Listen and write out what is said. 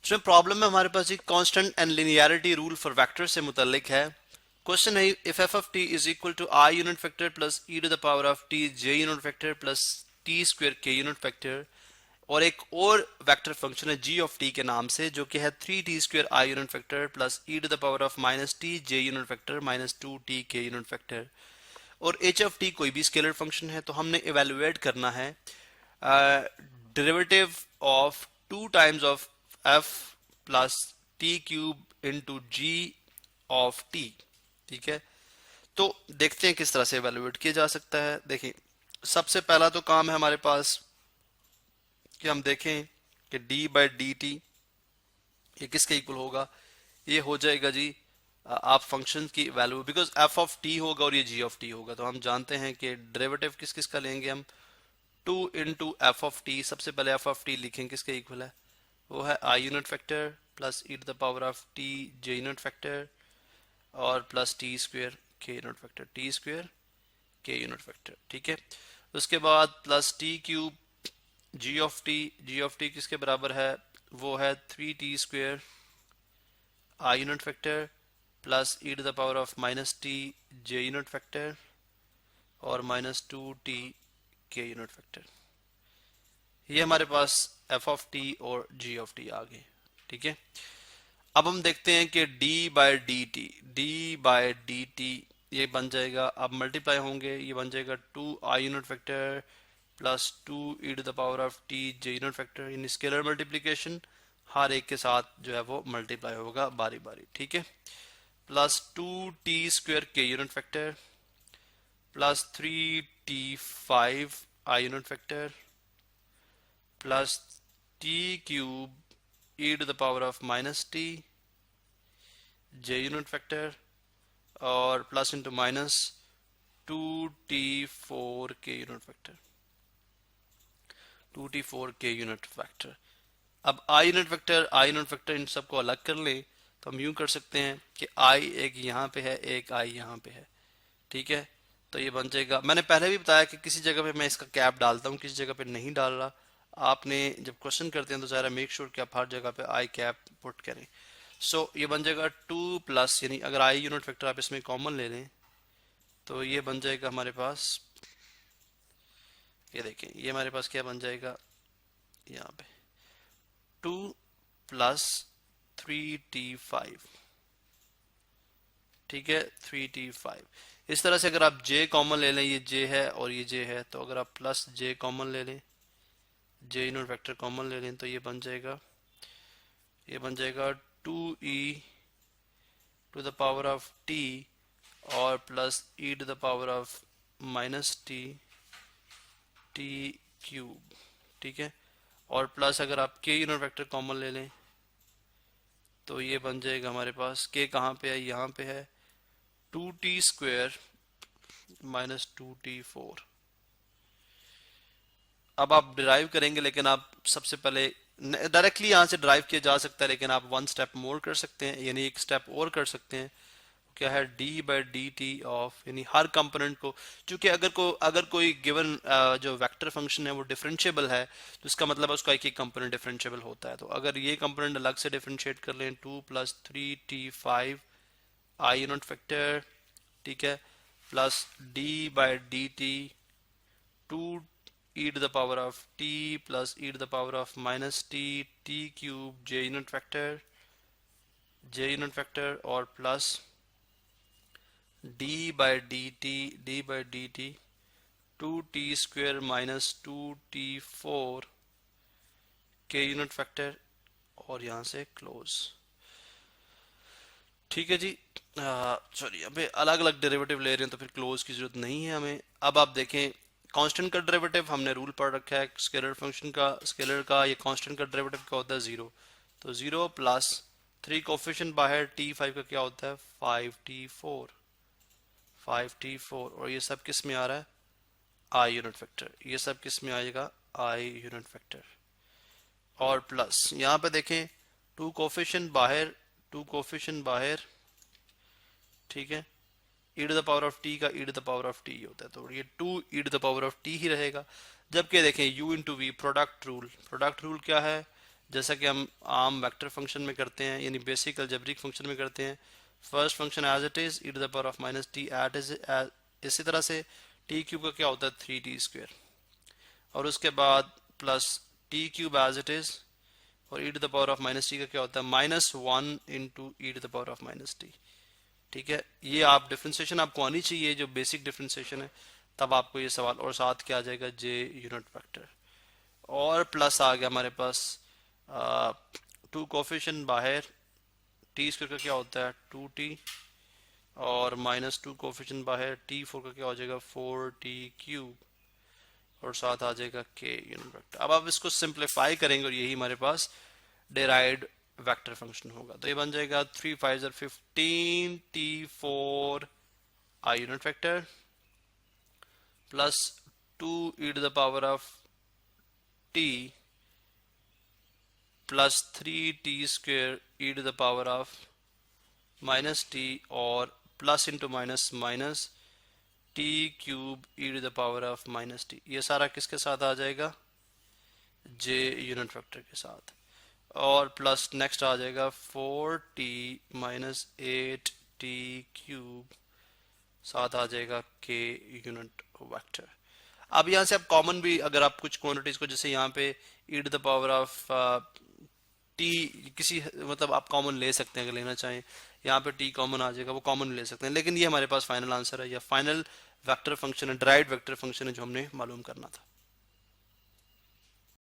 जो प्रॉब्लम में हमारे पास एक constant and linearity rule for vector से मुतल्लिक है। क्वेश्चन है if f of t is equal to i unit vector plus e to the power of t j unit vector plus t square k unit vector, और एक और vector function है जी of T के नाम से जो कि है 3t² i unit vector plus e to the power of minus t j unit vector minus 2t k unit vector, और एच ऑफ टी कोई भी स्केलर फंक्शन है। तो हमने इवेलुएट करना है derivative of 2 times of f plus t cube into g of t. ठीक है, तो देखते हैं किस तरह से इवेलुएट किया जा सकता है। देखिए, सबसे पहला तो काम है हमारे पास कि हम देखें कि डी बाई डी टी ये किसके इक्वल होगा। ये हो जाएगा जी आप फंक्शन की value, because F of T होगा और ये जी ऑफ टी होगा, तो हम जानते हैं कि डेरिवेटिव किस किस का लेंगे हम। 2 इंटू एफ ऑफ टी, सबसे पहले एफ ऑफ टी लिखें किसके इक्वल है, वो है i unit factor plus e to the power of t j unit factor और plus t square k unit factor, t square k unit factor. ठीक है, उसके बाद plus t cube g of t, g of t किसके बराबर है, वो है 3t² i unit factor plus e to the power of minus t j unit factor और minus 2t k unit factor. ये हमारे पास एफ ऑफ टी और जी of T आ गए। ठीक है, अब हम देखते हैं कि डी बाई डी टी ये बन जाएगा, अब मल्टीप्लाई होंगे, ये बन जाएगा 2 i unit factor plus 2 e to the power of t j unit factor, यानी स्केलर मल्टीप्लिकेशन, हर एक के साथ जो है वो मल्टीप्लाई होगा बारी बारी। ठीक है, plus 2t² k unit factor plus 3t5 i unit factor plus t cube e to the power of minus t j unit factor और प्लस इंटू माइनस 2t4 के यूनिट फैक्टर, 2t4 के unit factor. अब आई unit vector इन सबको अलग कर लें तो हम यूं कर सकते हैं कि आई एक यहाँ पे है, एक आई यहाँ पे है। ठीक है, तो ये बन जाएगा, मैंने पहले भी बताया कि किसी जगह पे मैं इसका कैप डालता हूँ, किसी जगह पे नहीं डाल रहा। आपने जब क्वेश्चन करते हैं तो ज़रा मेक श्योर कि आप हर जगह पे आई कैप पुट करें। सो ये बन जाएगा 2 प्लस, यानी अगर आई यूनिट वेक्टर आप इसमें कॉमन ले लें तो ये बन जाएगा हमारे पास, ये देखें ये हमारे पास क्या बन जाएगा यहाँ पे 2 प्लस 3t5। ठीक है, 3t5। इस तरह से अगर आप j कॉमन ले लें, ये j है और ये j है, तो अगर आप प्लस j कॉमन ले लें, j यूनिट वेक्टर कॉमन ले लें तो ये बन जाएगा, ये बन जाएगा 2e to the power of t और plus e to the power of minus t t cube. ठीक है, और प्लस अगर आप k यूनिट वेक्टर कॉमन ले लें तो ये बन जाएगा हमारे पास, k कहाँ पे है, यहाँ पे है 2t² माइनस 2t4। अब आप डिराइव करेंगे, लेकिन आप सबसे पहले डायरेक्टली यहाँ से ड्राइव किया जा सकता है, लेकिन आप वन स्टेप मोर कर सकते हैं, यानी एक स्टेप और कर सकते हैं। क्या है D by d T of, यानी हर कंपोनेंट को, क्योंकि अगर कोई गिवन जो वेक्टर फंक्शन है वो डिफरेंशिएबल है तो इसका मतलब है उसका एक ही कंपोनेंट डिफरेंशिएबल होता है। तो अगर ये कंपोनेंट अलग से डिफरेंशिएट कर लें 2 plus 3t5 i unit factor, ठीक है, plus d by d t 2 e to the power of t plus e to the power of minus t t cube j unit factor और plus d by d t 2t² minus 2t4 के unit factor और यहाँ से close. ठीक है जी, sorry अबे अलग अलग डेरिवेटिव ले रहे हैं तो फिर क्लोज की जरूरत नहीं है हमें। अब आप देखें कांस्टेंट का डेरिवेटिव हमने रूल पढ़ रखा है स्केलर फंक्शन का, स्केलर का ये कांस्टेंट का डेरिवेटिव क्या होता है 0, तो 0 प्लस 3 कोफिशिएंट बाहर t5 का क्या होता है 5t4 और ये सब किस में आ रहा है आई यूनिट फैक्टर, ये सब किस में आएगा आई यूनिट फैक्टर, और प्लस यहाँ पे देखें 2 कोफिशिएंट बाहर, ठीक है, e to the power of t का e to the power of t होता है, तो ये 2 e to the power of t ही रहेगा। जबकि देखें u into v product rule क्या है, जैसा कि हम आम वेक्टर फंक्शन में करते हैं, यानी बेसिक अलजेब्रिक फंक्शन में करते हैं। First function as it is e⁻⁻t at is, इसी तरह से टी क्यूब का क्या होता है 3t², और उसके बाद plus t cube as it is, और e⁻⁻t का क्या होता है -1 इंटू e⁻⁻t। ठीक है, ये आप डिफ्रेंसिएशन आपको आनी चाहिए, जो बेसिक डिफ्रेंसिएशन है, तब आपको ये सवाल, और साथ क्या आ जाएगा j यूनिट वेक्टर, और प्लस आ गया हमारे पास 2 कोफिशिएंट बाहर, t² का क्या होता है 2t, और -2 कोफिशिएंट बाहर, t4 का क्या हो जाएगा 4t³, और साथ आ जाएगा k यूनिट वेक्टर। अब आप इसको सिंप्लीफाई करेंगे और यही हमारे पास डेराइव्ड वेक्टर फंक्शन होगा। तो ये बन जाएगा 3 5 15 t4 i unit vector plus 2 e⁻t plus 3t² e⁻⁻t, और plus into minus minus t³ e⁻⁻t। ये सारा किसके साथ आ जाएगा j यूनिट वेक्टर के साथ, और प्लस नेक्स्ट आ जाएगा 4t माइनस 8t³ साथ आ जाएगा k यूनिट वेक्टर। अब यहाँ से आप कॉमन भी, अगर आप कुछ क्वांटिटीज को, जैसे यहाँ पे e⁻t किसी, मतलब आप कॉमन ले सकते हैं अगर लेना चाहें, यहाँ पे t कॉमन आ जाएगा, वो कॉमन ले सकते हैं, लेकिन ये हमारे पास फाइनल आंसर है, या फाइनल वेक्टर फंक्शन है, डिराइव्ड वेक्टर फंक्शन है जो हमने मालूम करना था।